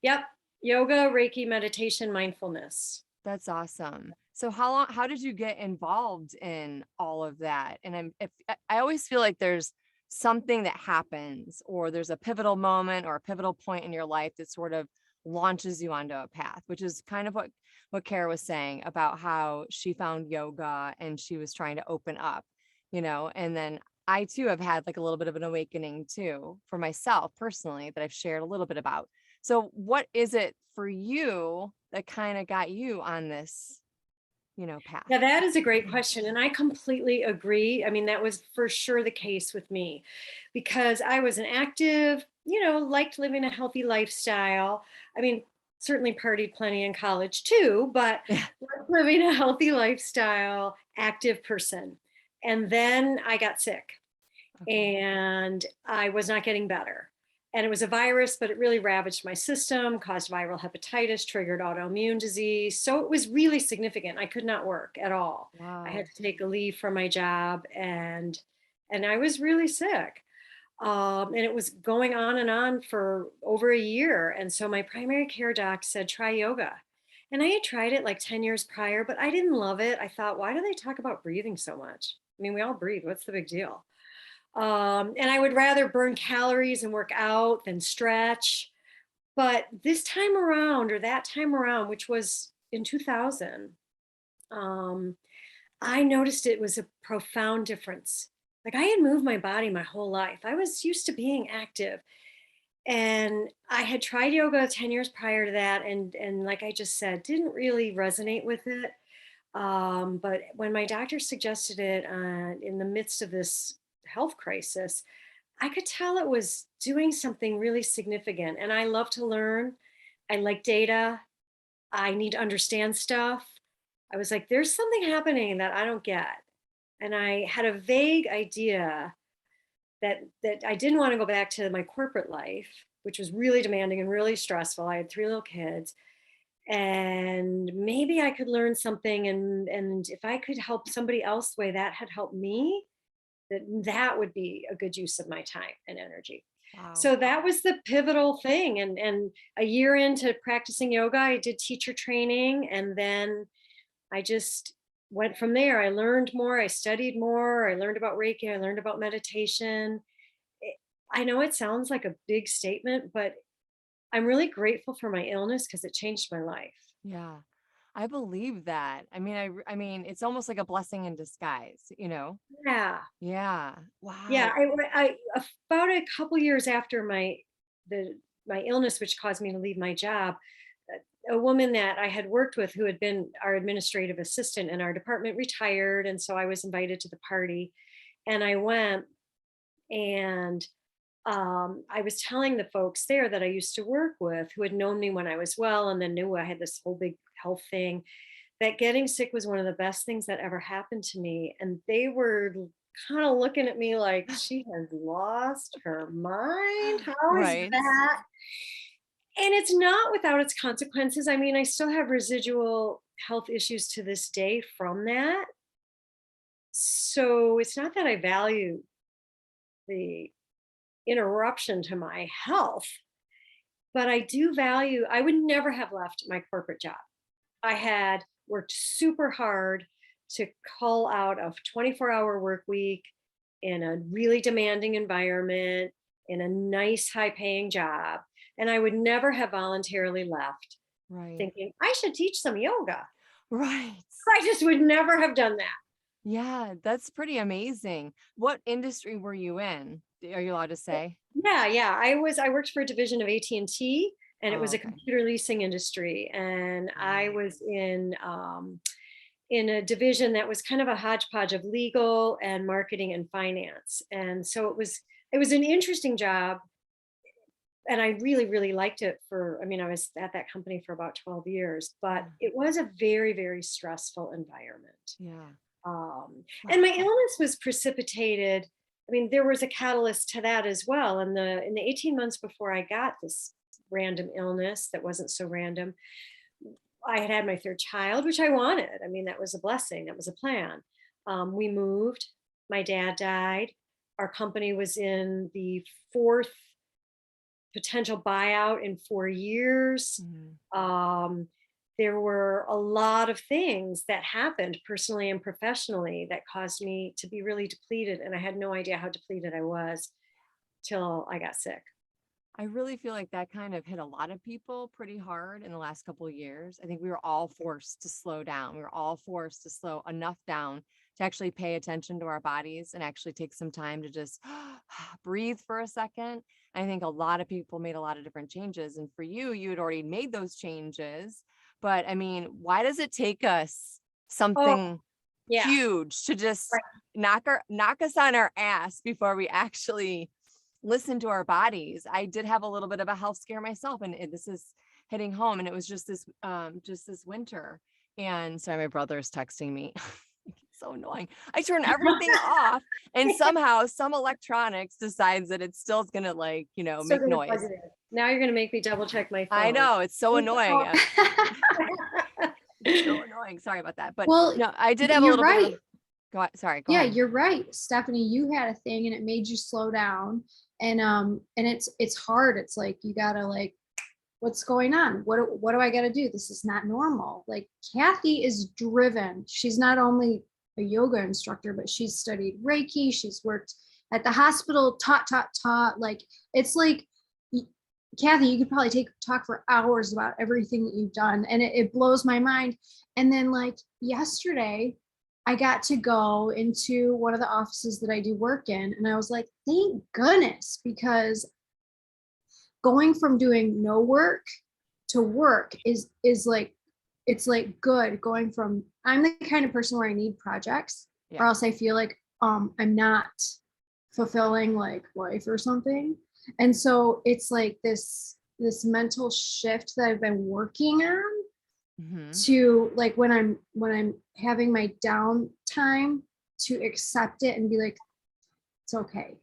Yep. Yoga, Reiki, meditation, mindfulness. That's awesome. So how did you get involved in all of that? And I always feel like there's something that happens or there's a pivotal moment or a pivotal point in your life that sort of launches you onto a path, which is kind of what Kara was saying about how she found yoga and she was trying to open up, and then I too have had like a little bit of an awakening too for myself personally that I've shared a little bit about. So what is it for you that kind of got you on this, path? Yeah, that is a great question. And I completely agree. I mean, that was for sure the case with me because I was an active, liked living a healthy lifestyle. I mean, certainly partied plenty in college too, but Yeah. liked living a healthy lifestyle, active person. And then I got sick Okay. and I was not getting better. And it was a virus, but it really ravaged my system, caused viral hepatitis, triggered autoimmune disease. So it was really significant. I could not work at all. I had Wow. to take a leave from my job, and I was really sick. And it was going on and on for over a year. And so my primary care doc said, try yoga. And I had tried it like 10 years prior, but I didn't love it. I thought, why do they talk about breathing so much? I mean, we all breathe. What's the big deal? And I would rather burn calories and work out than stretch. But this time around, or that time around, which was in 2000, um, I noticed it was a profound difference. Like I had moved my body my whole life. I was used to being active. And I had tried yoga 10 years prior to that. And like I just said, didn't really resonate with it. But when my doctor suggested it in the midst of this health crisis, I could tell it was doing something really significant. And I love to learn. I like data. I need to understand stuff. I was like, there's something happening that I don't get. And I had a vague idea that I didn't want to go back to my corporate life, which was really demanding and really stressful. I had three little kids. And maybe I could learn something, and if I could help somebody else the way that had helped me, that would be a good use of my time and energy. Wow. So that was the pivotal thing. And a year into practicing yoga, I did teacher training, and then I just went from there. I learned more, I studied more, I learned about Reiki, I learned about meditation. It- I know it sounds like a big statement, but I'm really grateful for my illness because it changed my life. Yeah. I believe that. I mean, it's almost like a blessing in disguise. Yeah. Yeah. Yeah, Wow. I about a couple years after the my illness, which caused me to leave my job, a woman that I had worked with who had been our administrative assistant in our department retired, and so I was invited to the party, and I went, and I was telling the folks there that I used to work with, who had known me when I was well, and then knew I had this whole big health thing, that getting sick was one of the best things that ever happened to me. And they were kind of looking at me like, she has lost her mind. How is Right. that? And it's not without its consequences. I mean, I still have residual health issues to this day from that. So it's not that I value the interruption to my health, but I do value, I would never have left my corporate job. I had worked super hard to call out a 24-hour work week in a really demanding environment, in a nice, high paying job. And I would never have voluntarily left Right. thinking, I should teach some yoga. Right. I just would never have done that. Yeah, that's pretty amazing. What industry were you in? Are you allowed to say? Yeah, yeah. I worked for a division of AT&T, and it Oh, was a okay. computer leasing industry. And I Wow. was in a division that was kind of a hodgepodge of legal and marketing and finance. And so it was an interesting job, and I really really liked it for, I mean, I was at that company for about 12 years, but Yeah. it was a very very stressful environment. Yeah. And my Wow. illness was precipitated, I mean, there was a catalyst to that as well. In the 18 months before I got this random illness that wasn't so random, I had had my third child, which I wanted. I mean, that was a blessing. That was a plan. We moved. My dad died. Our company was in the fourth potential buyout in 4 years. Mhm. Um, there were a lot of things that happened personally and professionally that caused me to be really depleted. And I had no idea how depleted I was till I got sick. I really feel like that kind of hit a lot of people pretty hard in the last couple of years. I think we were all forced to slow down. We were all forced to slow enough down to actually pay attention to our bodies and actually take some time to just breathe for a second. I think a lot of people made a lot of different changes. And for you, you had already made those changes. But I mean, why does it take us Oh, something yeah. huge to just Right. knock us on our ass before we actually listen to our bodies? I did have a little bit of a health scare myself, and this is hitting home. And it was just this winter. And sorry, my brother is texting me. It's so annoying. I turn everything off, and somehow some electronics decides that it still is gonna like, Still make gonna plug noise. it in. Now you're gonna make me double check my I phone. know it's so annoying. It's so Oh. annoying. Sorry about that. But Well, no, I did have a you're little bit of right. a sorry, go Yeah, ahead. you're right, Stephanie. You had a thing and it made you slow down. And it's hard. It's like you gotta like, what's going on? What do I gotta do? This is not normal. Like Kathy is driven. She's not only a yoga instructor, but she's studied Reiki. She's worked at the hospital, taught. Like it's like Kathy, you could probably talk for hours about everything that you've done, and it blows my mind. And then like yesterday, I got to go into one of the offices that I do work in, and I was like, thank goodness, because going from doing no work to work is like, it's like good. Going from, I'm the kind of person where I need projects, Yeah. or else I feel like I'm not fulfilling like life or something. And so it's like this mental shift that I've been working on, Hmm. to like when I'm having my downtime, to accept it and be like, it's okay.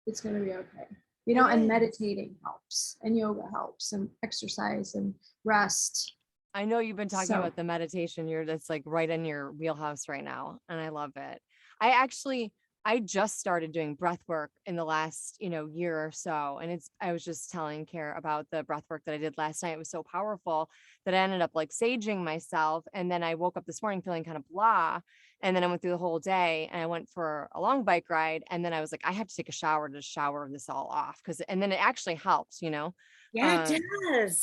It's gonna be okay. It And is. meditating helps, and yoga helps, and exercise and rest. I know you've been talking So about the meditation. That's like right in your wheelhouse right now, and I love it. I actually I just started doing breath work in the last, year or so, and I was just telling Care about the breath work that I did last night. It was so powerful that I ended up like saging myself, and then I woke up this morning feeling kind of blah, and then I went through the whole day, and I went for a long bike ride, and then I was like, I have to take a shower to shower this all off, and then it actually helps. Yeah, it Um,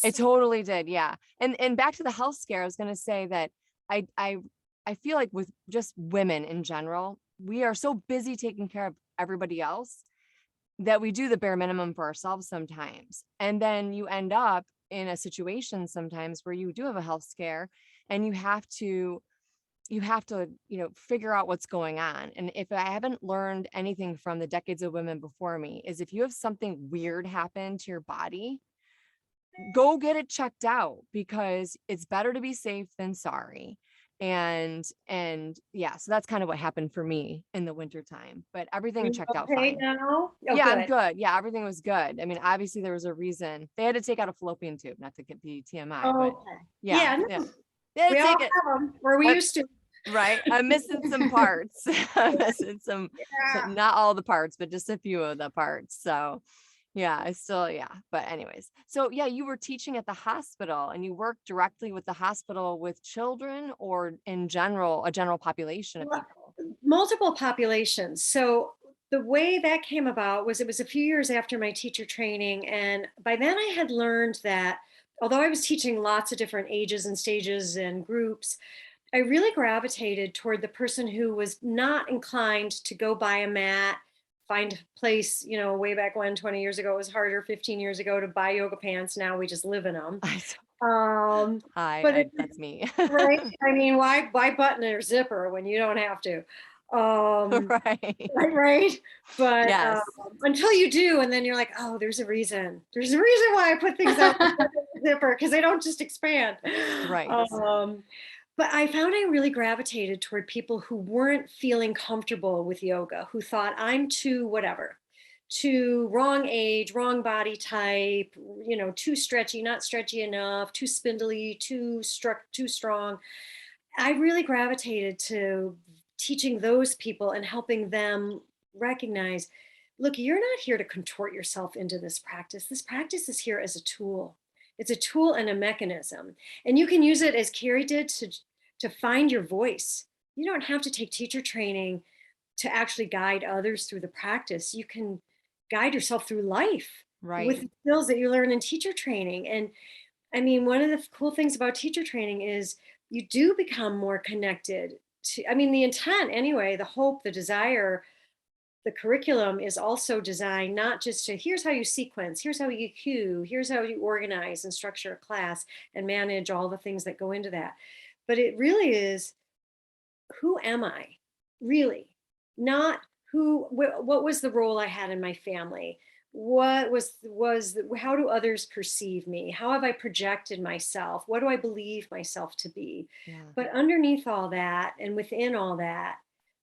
it does. totally did, yeah. And back to the health scare, I was gonna say that I I I feel like with just women in general, we are so busy taking care of everybody else that we do the bare minimum for ourselves sometimes. And then you end up in a situation sometimes where you do have a health scare, and you have to figure out what's going on. And if I haven't learned anything from the decades of women before me, is if you have something weird happen to your body, go get it checked out, because it's better to be safe than sorry. And yeah, so that's kind of what happened for me in the winter time, but Are everything you checked out okay fine. now? Oh, Yeah, I'm good. good. Yeah, everything was good. I mean, obviously there was a reason they had to take out a fallopian tube, not to get be TMI, but Okay. yeah, Yeah, yeah, no, they had we to all take it. have them, or we Uh, used to. right, I'm missing some parts. I'm missing Yeah. not all the parts, but just a few of the parts. So yeah, I still, yeah. But anyways, so yeah, you were teaching at the hospital, and you worked directly with the hospital with children, or in general, a general population of Well, people. multiple populations. So the way that came about was, it was a few years after my teacher training. And by then I had learned that although I was teaching lots of different ages and stages and groups, I really gravitated toward the person who was not inclined to go buy a mat, find a place, way back when, 20 years ago, it was harder, 15 years ago, to buy yoga pants. Now we just live in them. I, Um, but I it, that's me. right. I mean, why button or zipper when you don't have to? Um, Right. right, right. But Yes. until you do, and then you're like, oh, there's a reason. There's a reason why I put things out the zipper, because they don't just expand. Right. Um, but I found I really gravitated toward people who weren't feeling comfortable with yoga, who thought, I'm too whatever, too wrong age, wrong body type, too stretchy, not stretchy enough, too spindly, too strong. I really gravitated to teaching those people and helping them recognize look, you're not here to contort yourself into this practice. This practice is here as a tool. It's a tool and a mechanism. And you can use it as Carrie did to find your voice. You don't have to take teacher training to actually guide others through the practice. You can guide yourself through life with Right. the skills that you learn in teacher training. And I mean, one of the cool things about teacher training is you do become more connected to, I mean, the intent anyway, the hope, the desire, the curriculum is also designed not just to here's how you sequence, here's how you cue, here's how you organize and structure a class and manage all the things that go into that. But it really is, who am I really? Not what was the role I had in my family? What how do others perceive me? How have I projected myself? What do I believe myself to be? Yeah. But underneath all that and within all that,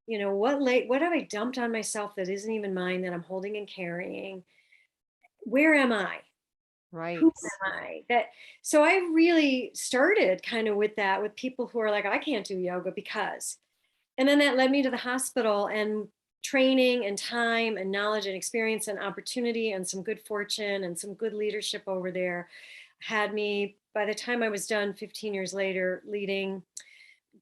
what have I dumped on myself that isn't even mine, that I'm holding and carrying? Where am I? Who Right. am I? That So I really started kind of with that, with people who are like, I can't do yoga because, and then that led me to the hospital, and training and time and knowledge and experience and opportunity and some good fortune and some good leadership over there had me, by the time I was done 15 years later, leading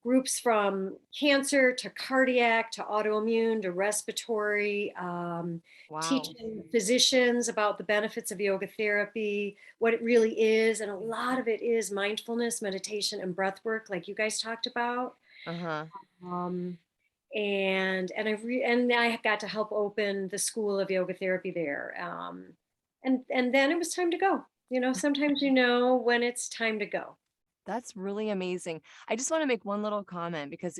groups from cancer to cardiac to autoimmune to respiratory, Wow. teaching physicians about the benefits of yoga therapy, what it really is. And a lot of it is mindfulness, meditation, and breath work, like you guys talked about. Uh-huh. Um, and I got to help open the school of yoga therapy there. And then it was time to go. Sometimes you know when it's time to go. That's really amazing. I just want to make one little comment because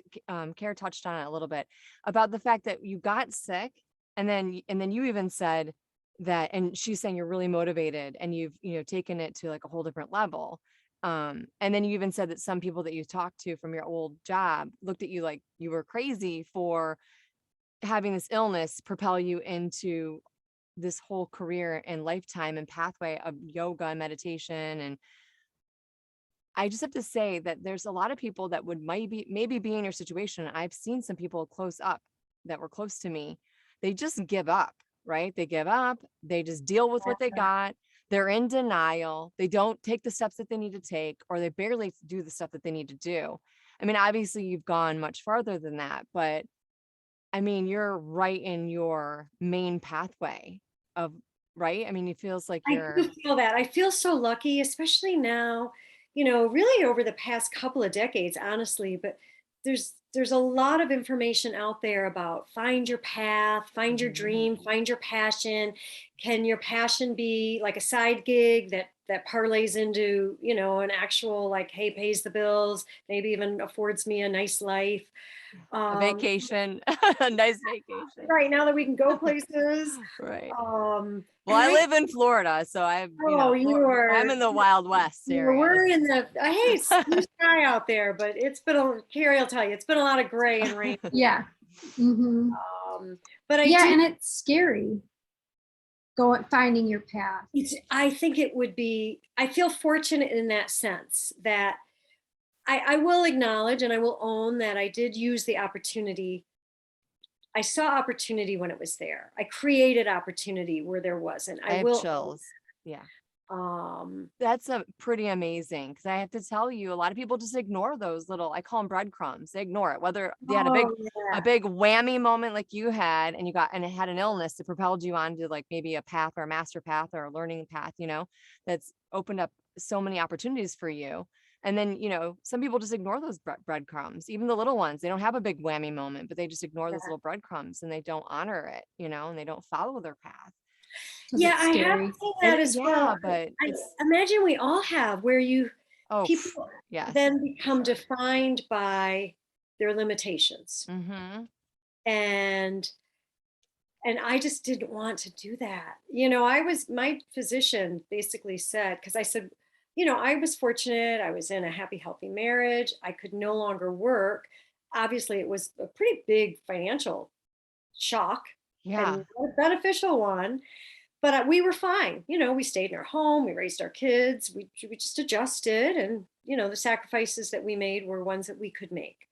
Kara touched on it a little bit about the fact that you got sick, and then you even said that, and she's saying you're really motivated and you've taken it to like a whole different level. And then you even said that some people that you talked to from your old job looked at you like you were crazy for having this illness propel you into this whole career and lifetime and pathway of yoga and meditation. And I just have to say that there's a lot of people that would maybe be in your situation. I've seen some people close up that were close to me. They just give up, right? They give up. They just deal with what they got. They're in denial. They don't take the steps that they need to take, or they barely do the stuff that they need to do. I mean, obviously you've gone much farther than that, but I mean, you're right in your main pathway of, right? I mean, it feels like I do feel that. I feel so lucky, especially now, really over the past couple of decades, honestly, but there's a lot of information out there about find your path, find your Mhm. dream, find your passion. Can your passion be like a side gig that parlays into, an actual, like, hey, pays the bills, maybe even affords me a nice life. A Um, vacation, a nice vacation. right now that we can go places. Right. Well, And I live in Florida, so oh, I'm in the Wild West area. we're in the, hey, it's blue sky out there, but Carrie will tell you, it's been a lot of gray and rain. Yeah. Hmm. But Yeah, and it's scary finding your path. I think it would be, I feel fortunate in that sense that I will acknowledge and I will own that I did use the opportunity. I saw opportunity when it was there. I created opportunity where there wasn't. I I have will, chills. Yeah. um, That's a pretty amazing because I have to tell you, a lot of people just ignore those little, I call them breadcrumbs. They ignore it. Whether they had oh, a yeah. big whammy moment like you had, and it had an illness that propelled you onto like maybe a path or a master path or a learning path, that's opened up so many opportunities for you. And then, some people just ignore those breadcrumbs, even the little ones. They don't have a big whammy moment, but they just ignore those little breadcrumbs and they don't honor it, and they don't follow their path. It's a Yeah, bit I have scary. seen And that as well. yeah, but I it's, imagine we all have, where oh, people yes, then for become sure. defined by their limitations. Mm-hmm. And I just didn't want to do that. My physician basically said, because I said, I was fortunate. I was in a happy, healthy marriage. I could no longer work. Obviously, it was a pretty big financial shock Yeah. and a beneficial one, but we were fine. We stayed in our home, we raised our kids, we just adjusted, and the sacrifices that we made were ones that we could make.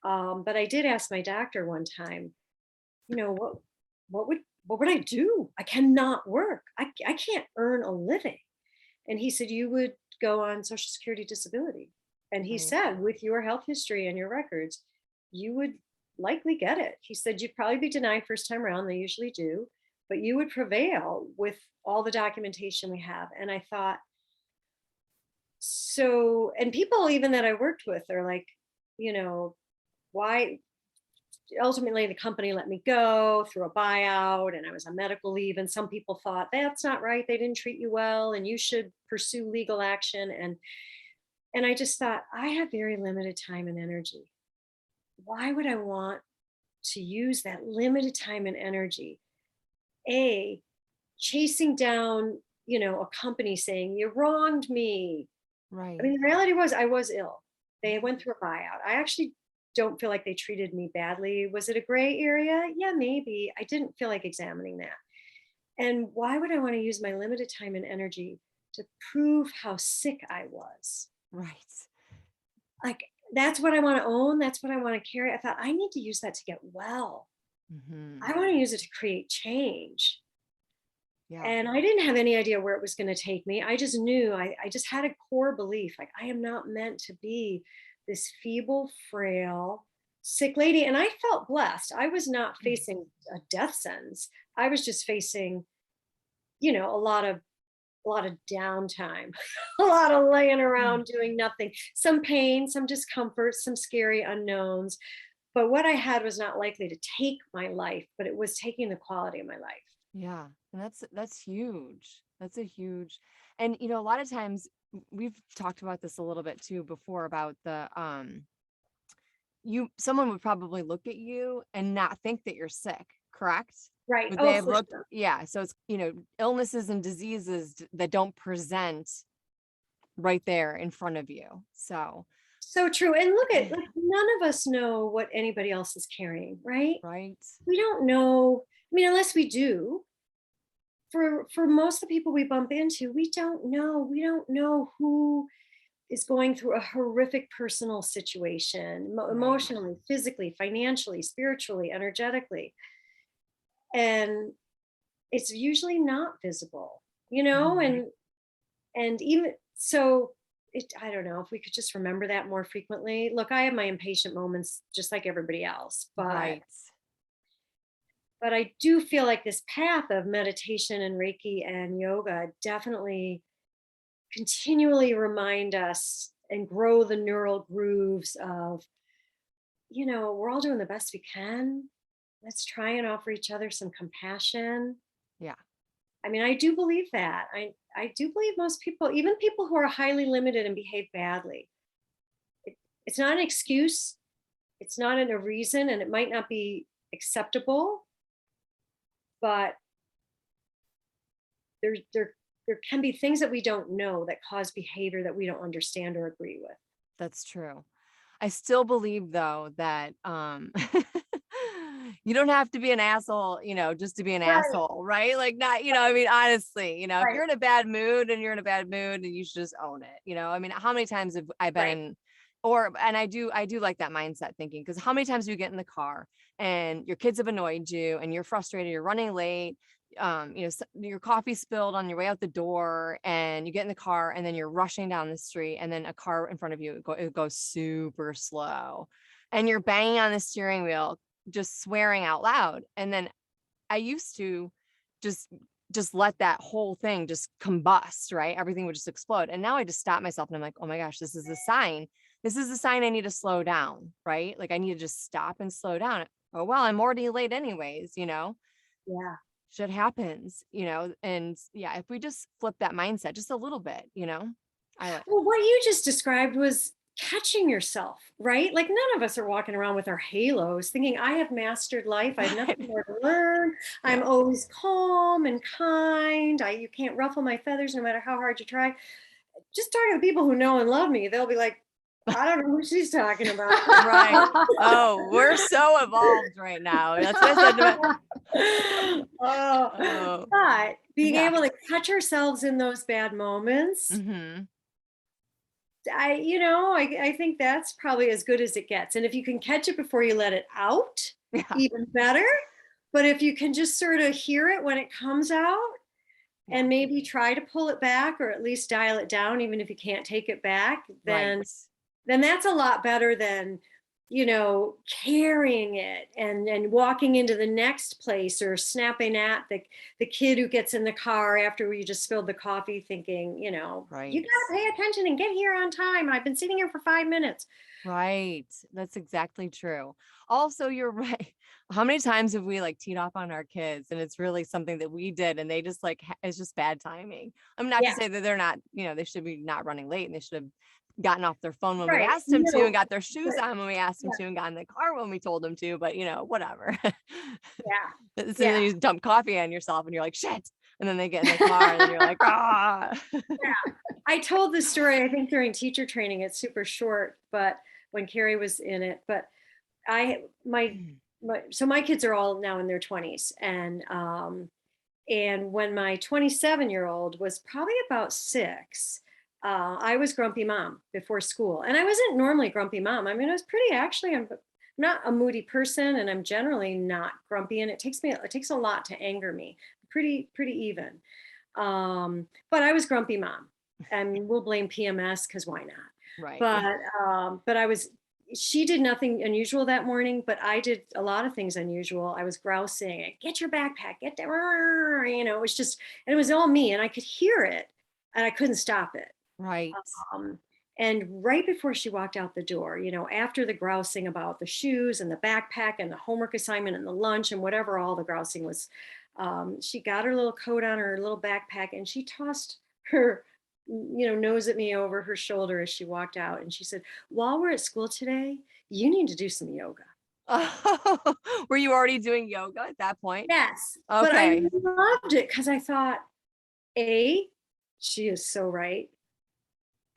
But I did ask my doctor one time, what would what would I do? I cannot work. I can't earn a living. And he said, you would go on Social Security disability. And he Right. said, with your health history and your records, you would likely get it. He said, you'd probably be denied first time around. They usually do, but you would prevail with all the documentation we have. And I thought, so, and people even that I worked with are like, you know, why ultimately the company let me go through a buyout and I was on medical leave. And some people thought that's not right. They didn't treat you well and you should pursue legal action. And I just thought, I have very limited time and energy. Why would I want to use that limited time and energy? A, chasing down, a company saying, you wronged me. I Right. mean, the reality was I was ill. They went through a buyout. I actually don't feel like they treated me badly. Was it a gray area? Yeah, maybe. I didn't feel like examining that. And why would I want to use my limited time and energy to prove how sick I was? Right. Like, that's what I want to own. That's what I want to carry. I thought I need to use that to get well. Hmm. I want to use it to create change. Yeah. And I didn't have any idea where it was going to take me. I just knew I just had a core belief like, I am not meant to be this feeble, frail, sick lady. And I felt blessed. I was not facing a death sentence. I was just facing, a lot of downtime, a lot of laying Mm. around doing nothing, some pain, some discomfort, some scary unknowns. But what I had was not likely to take my life, but it was taking the quality of my life. Yeah. And that's huge. That's a huge, and a lot of times we've talked about this a little bit too before about the someone would probably look at you and not think that you're sick, correct? Right. Would they Oh, have for looked, sure. yeah. So it's, illnesses and diseases that don't present right there in front of you. So, So true. And look at, like, none of us know what anybody else is carrying, right? right. We don't know. I mean, unless we do. For most of the people we bump into, we don't know. We don't know who is going through a horrific personal situation, Right. emotionally, physically, financially, spiritually, energetically. And it's usually not visible, Mhm. and even so, I don't know if we could just remember that more frequently. Look, I have my impatient moments just like everybody else, but Right. I do feel like this path of meditation and Reiki and yoga definitely continually remind us and grow the neural grooves of, we're all doing the best we can. Let's try and offer each other some compassion. Yeah. I mean, I do believe that. I do believe most people, even people who are highly limited and behave badly, it, it's not an excuse. It's not a reason, and it might not be acceptable, but there can be things that we don't know that cause behavior that we don't understand or agree with. That's true. I still believe though that you don't have to be an asshole, just to be an Right, asshole, right? Like not, I mean, honestly, if right, you're in a bad mood and you're in a bad mood and you should just own it, I mean, how many times have I been right. in and I do like that mindset thinking because how many times do you get in the car and your kids have annoyed you and you're frustrated, you're running late, your coffee spilled on your way out the door and you get in the car and then you're rushing down the street and then a car in front of you it goes super slow and you're banging on the steering wheel just swearing out loud and then I used to just let that whole thing just combust, right? Everything would just explode. And now I just stop myself and I'm like, oh my gosh, this is a sign. This is a sign I need to slow down, right? Like I need to just stop and slow down. Oh well, I'm already late anyways, Yeah. shit happens, and yeah, if we just flip that mindset just a little bit, I like, Well, what you just described was catching yourself, right? Like, none of us are walking around with our halos thinking, I have mastered life. I have right. nothing more to learn. Yeah. I'm always calm and kind. You can't ruffle my feathers no matter how hard you try. Just talking to people who know and love me, they'll be like, I don't know who she's talking about. Right. Oh, we're so evolved right now. That's what I said to Oh, oh, but being yeah. able to catch ourselves in those bad moments, Hmm. I think that's probably as good as it gets. And if you can catch it before you let it out, Yeah. even better. But if you can just sort of hear it when it comes out Yeah. and maybe try to pull it back or at least dial it down, even if you can't take it back, Right. then that's a lot better than, carrying it and walking into the next place or snapping at the kid who gets in the car after we just spilled the coffee thinking, you Right. got to pay attention and get here on time. I've been sitting here for 5 minutes. Right. That's exactly true. Also, you're right. How many times have we like teed off on our kids and it's really something that we did and they just like it's just bad timing. I'm not to Yeah, say that they're not, they should be not running late and they should have gotten off their phone when we right. asked them to and No, got their shoes but on when we asked them yeah, to and got in the car when we told them to, but whatever. yeah, So then yeah. you dump coffee on yourself and you're like, shit. And then they get in the car and then you're like, ah. I told this story, I think during teacher training. It's super short, but when Carrie was in it, but I, so my kids are all now in their 20s. And when my 27-year-old was probably about 6, I was grumpy mom before school. And I wasn't normally grumpy mom. I mean, I was pretty, actually, I'm not a moody person and I'm generally not grumpy. And it takes a lot to anger me. Pretty even. But I was grumpy mom, and we'll blame PMS because why not? Right. But she did nothing unusual that morning, but I did a lot of things unusual. I was grousing, get your backpack, get there, it was just, and it was all me, and I could hear it, and I couldn't stop it. Right. Um, and right before she walked out the door, after the grousing about the shoes and the backpack and the homework assignment and the lunch and whatever all the grousing was, she got her little coat on, her little backpack, and she tossed her, nose at me over her shoulder as she walked out. And she said, while we're at school today, you need to do some yoga. Were you already doing yoga at that point? Yes. But I Okay. loved it because I thought, she is so right.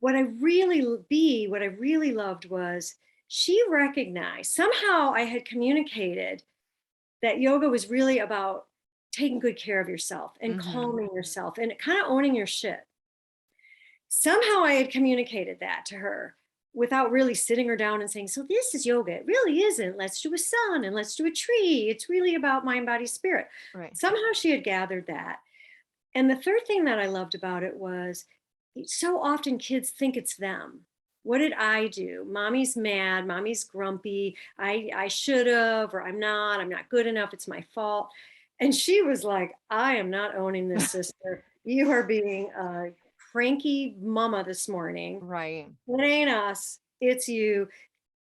What I really loved was she recognized, somehow I had communicated that yoga was really about taking good care of yourself and calming yourself and kind of owning your shit. Somehow I had communicated that to her without really sitting her down and saying, so this is yoga. It really isn't. Let's do a sun and let's do a tree. It's really about mind, body, spirit. Right. Somehow she had gathered that. And the third thing that I loved about it was so often kids think it's them. What did I do? Mommy's mad, mommy's grumpy. I should have, or I'm not good enough. It's my fault. And she was like, I am not owning this, sister. You are being a cranky mama this morning. Right. It ain't us, it's you.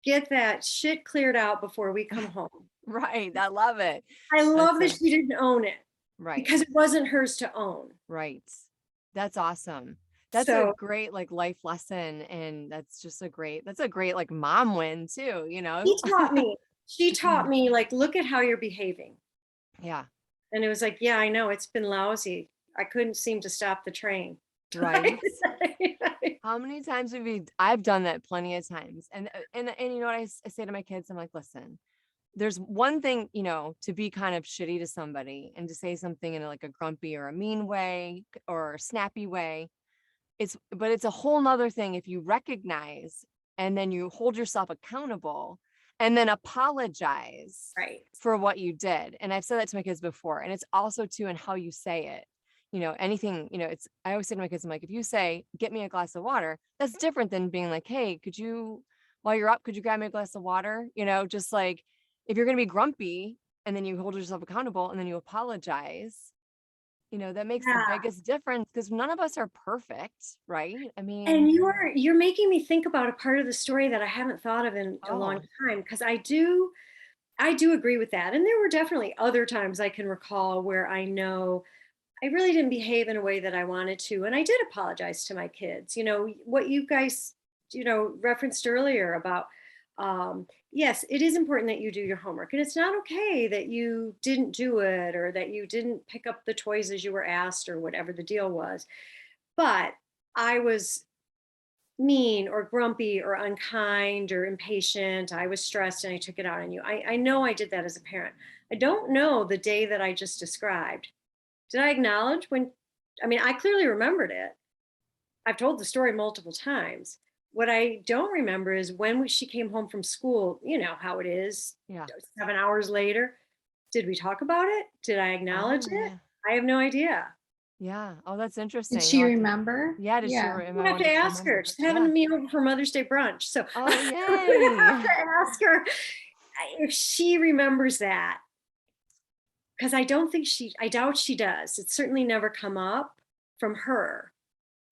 Get that shit cleared out before we come home. Right. I love it. I love that That's she didn't own it right. because it wasn't hers to own. Right. That's awesome. That's a So great like life lesson. And that's a great like mom win too, she taught me like, look at how you're behaving. Yeah. And it was like, yeah, I know it's been lousy. I couldn't seem to stop the train. Right. How many times I've done that plenty of times. And you know what I say to my kids? I'm like, listen, there's one thing, to be kind of shitty to somebody and to say something in like a grumpy or a mean way or a snappy way. But it's a whole nother thing if you recognize and then you hold yourself accountable and then apologize Right. for what you did. And I've said that to my kids before. And it's also too in how you say it. Anything, I always say to my kids, I'm like, if you say, get me a glass of water, that's different than being like, hey, while you're up, could you grab me a glass of water? Just like, if you're going to be grumpy and then you hold yourself accountable and then you apologize, that makes the biggest difference because none of us are perfect, right? I mean, and you're making me think about a part of the story that I haven't thought of in a long time, because I do agree with that. And there were definitely other times I can recall where I know I really didn't behave in a way that I wanted to. And I did apologize to my kids. What you guys, referenced earlier about, yes, it is important that you do your homework. And it's not okay that you didn't do it or that you didn't pick up the toys as you were asked or whatever the deal was. But I was mean or grumpy or unkind or impatient. I was stressed and I took it out on you. I know I did that as a parent. I don't know the day that I just described. Did I acknowledge when? I mean, I clearly remembered it. I've told the story multiple times. What I don't remember is when she came home from school, you know how it is, yeah, 7 hours later. Did we talk about it? Did I acknowledge Oh, it? yeah. I have no idea. Yeah. Oh, that's Did interesting. she remember? Yeah, did she Yeah. I'm gonna remember? have What to did she ask her. remember? She's Yeah. having me over for Mother's Day brunch, so Oh, I'm gonna have yay. to ask her if she remembers that, because I doubt she does. It's certainly never come up from her.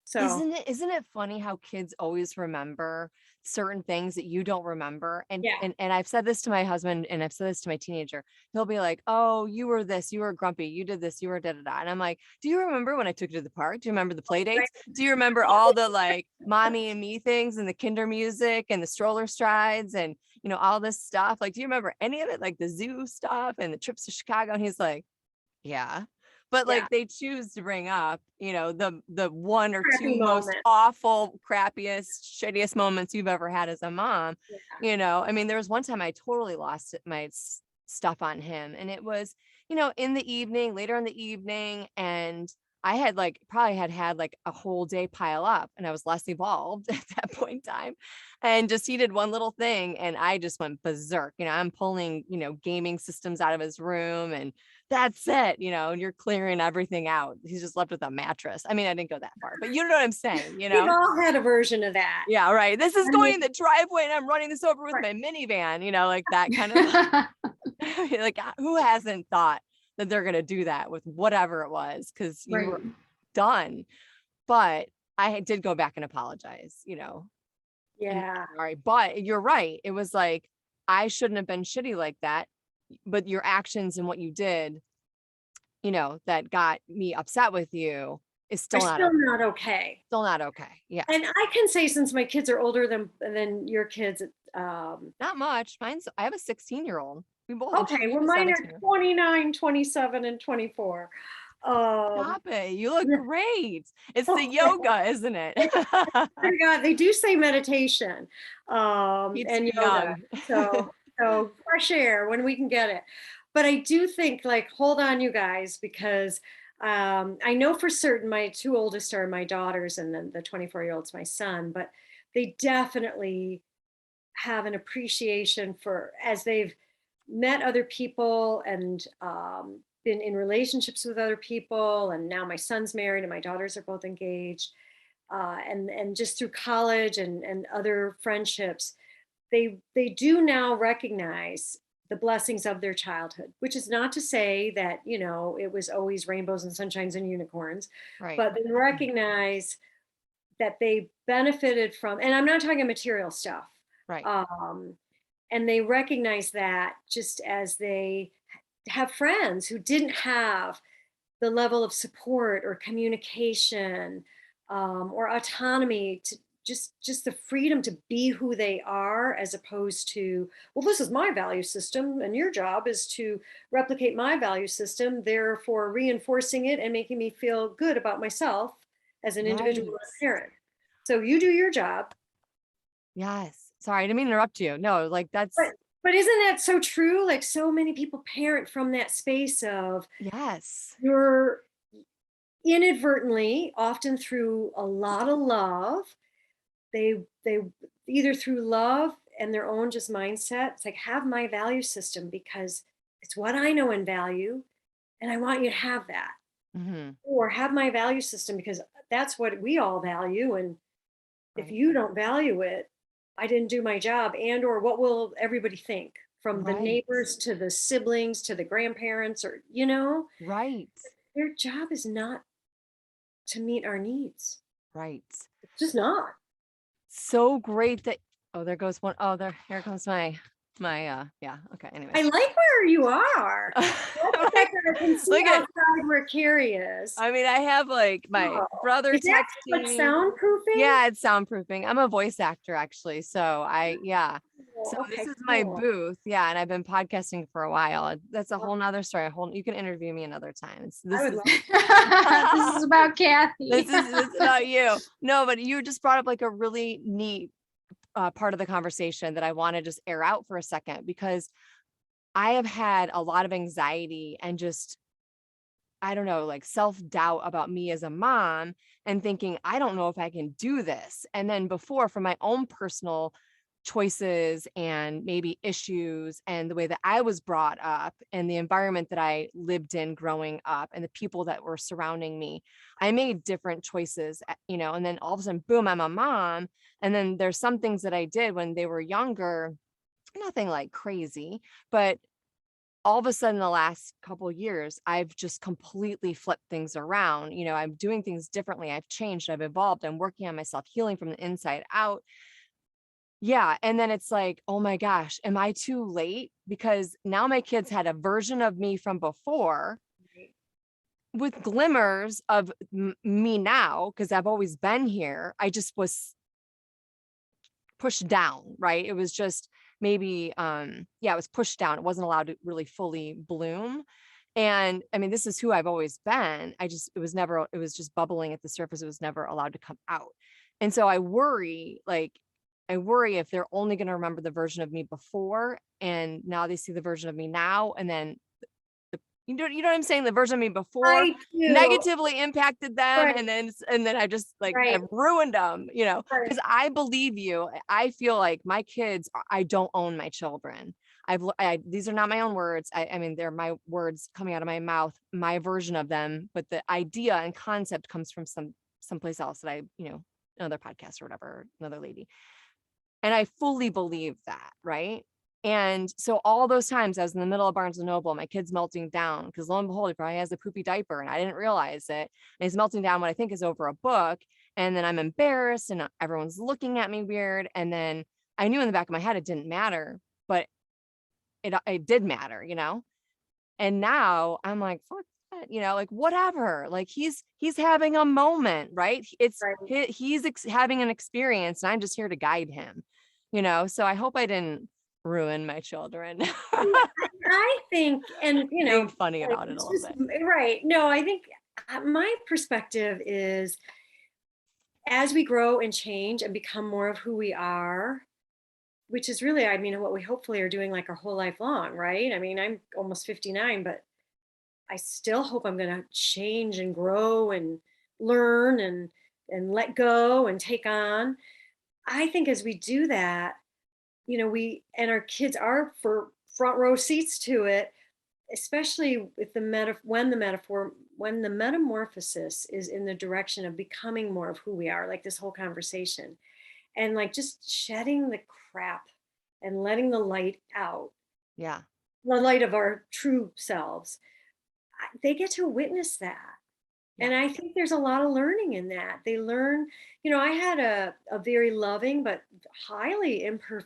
So Isn't it funny how kids always remember certain things that you don't remember? And yeah, and I've said this to my husband and I've said this to my teenager. He'll be like, "Oh, you were this, you were grumpy, you did this, you were da da da." And I'm like, "Do you remember when I took you to the park? Do you remember the play right. dates? Do you remember all the like mommy and me things and the kinder music and the stroller strides and all this stuff? Like, do you remember any of it? Like the zoo stuff and the trips to Chicago?" And he's like, yeah. But Yeah, like they choose to bring up, the one or crappy two most moment. awful, crappiest, shittiest moments you've ever had as a mom. Yeah. I mean, there was one time I totally lost my stuff on him, and it was, in the evening, later in the evening, and I had like probably had like a whole day pile up, and I was less evolved at that point in time, and just he did one little thing, and I just went berserk. I'm pulling, gaming systems out of his room, and that's it, and you're clearing everything out. He's just left with a mattress. I mean, I didn't go that far, but you know what I'm saying, We've all had a version of that. Yeah, right. This is I going mean, in the driveway and I'm running this over with right. my minivan, like that kind of like who hasn't thought that they're gonna do that with whatever it was because you Right. were done. But I did go back and apologize, and Yeah. sorry. But you're right. It was like I shouldn't have been shitty like that, but your actions and what you did, that got me upset with you is Are still not still okay. not okay. Still not okay. Yeah. And I can say, since my kids are older than your kids, Not much. I have a 16-year-old. We both have okay, well, a mine 17 are year. 29, 27, and 24. Um, Stop it. You look yeah. great. It's the Oh, yoga, isn't it? God, they do say meditation, Keeps and you yoga. young. So fresh air when we can get it. But I do think, like, hold on, you guys, because I know for certain my two oldest are my daughters, and then the 24-year-old's my son. But they definitely have an appreciation for, as they've met other people and been in relationships with other people, and now my son's married and my daughters are both engaged, and just through college and other friendships, they do now recognize the blessings of their childhood, which is not to say that it was always rainbows and sunshines and unicorns, Right. but they recognize that they benefited from, and I'm not talking material stuff, Right. um, and they recognize that, just as they have friends who didn't have the level of support or communication, or autonomy, to just the freedom to be who they are, as opposed to, well, this is my value system and your job is to replicate my value system, therefore reinforcing it and making me feel good about myself as an individual Right. and a parent. So you do your job. Yes. Sorry, I didn't mean to interrupt you. No, like but that's but isn't that so true? Like, so many people parent from that space of, yes. you're inadvertently, often through a lot of love, they either through love and their own just mindset, it's like, have my value system because it's what I know and value, and I want you to have that. Hmm. Or have my value system because that's what we all value, and if Right. you don't value it, I didn't do my job. And or what will everybody think, from the Right. neighbors to the siblings to the grandparents, or Right. their job is not to meet our needs. Right. It's just not. So great that there goes one. Oh, here comes my yeah. Okay. I Anyways. like where you are. I like the fact that I can see Look at outside where Carrie is. I mean, I have like my Oh, brother is that texting like me. soundproofing? Yeah, it's soundproofing. I'm a voice actor actually. So yeah. So Oh, this okay, is my cool. booth. Yeah. And I've been podcasting for a while. That's a whole nother story. You can interview me another time. I This would is love. This is about Kathy. this is about you. No, but you just brought up like a really neat part of the conversation that I want to just air out for a second, because I have had a lot of anxiety and just, I don't know, like self-doubt about me as a mom and thinking, I don't know if I can do this. And then before, for my own personal choices and maybe issues and the way that I was brought up and the environment that I lived in growing up and the people that were surrounding me, I made different choices, and then all of a sudden, boom, I'm a mom. And then there's some things that I did when they were younger, nothing like crazy, but all of a sudden the last couple years, I've just completely flipped things around. I'm doing things differently. I've changed, I've evolved, I'm working on myself, healing from the inside out. Yeah. And then it's like, oh my gosh, am I too late? Because now my kids had a version of me from before Right. with glimmers of me now, because I've always been here. I just was pushed down, right? It was just maybe, yeah, it was pushed down. It wasn't allowed to really fully bloom. And I mean, this is who I've always been. It was just bubbling at the surface. It was never allowed to come out. And so I worry if they're only going to remember the version of me before, and now they see the version of me now. And then, you know what I'm saying? The version of me before I do. negatively impacted them. Right, And then I just like, right, I've ruined them, right. because I believe you. I feel like my kids, I don't own my children. These are not my own words. I mean, they're my words coming out of my mouth, my version of them, but the idea and concept comes from someplace else that another podcast or whatever, another lady. And I fully believe that, right? And so all those times I was in the middle of Barnes and Noble, my kid's melting down because lo and behold, he probably has a poopy diaper and I didn't realize it. And he's melting down what I think is over a book. And then I'm embarrassed and everyone's looking at me weird. And then I knew in the back of my head it didn't matter, but it did matter, And now I'm like, fuck that, like whatever. Like he's having a moment, right? Right. He's having an experience, and I'm just here to guide him, So I hope I didn't ruin my children. I think, and Being funny like, about it a it's little just bit. right. No, I think my perspective is as we grow and change and become more of who we are, which is really, I mean, what we hopefully are doing like our whole life long, right? I mean, I'm almost 59, but I still hope I'm going to change and grow and learn and let go and take on. I think as we do that, we and our kids are for front row seats to it, especially with when the metamorphosis is in the direction of becoming more of who we are, like this whole conversation, and like just shedding the crap and letting the light out, Yeah. the light of our true selves. They get to witness that. Yeah. And I think there's a lot of learning in that. They learn, I had a very loving but highly imperfect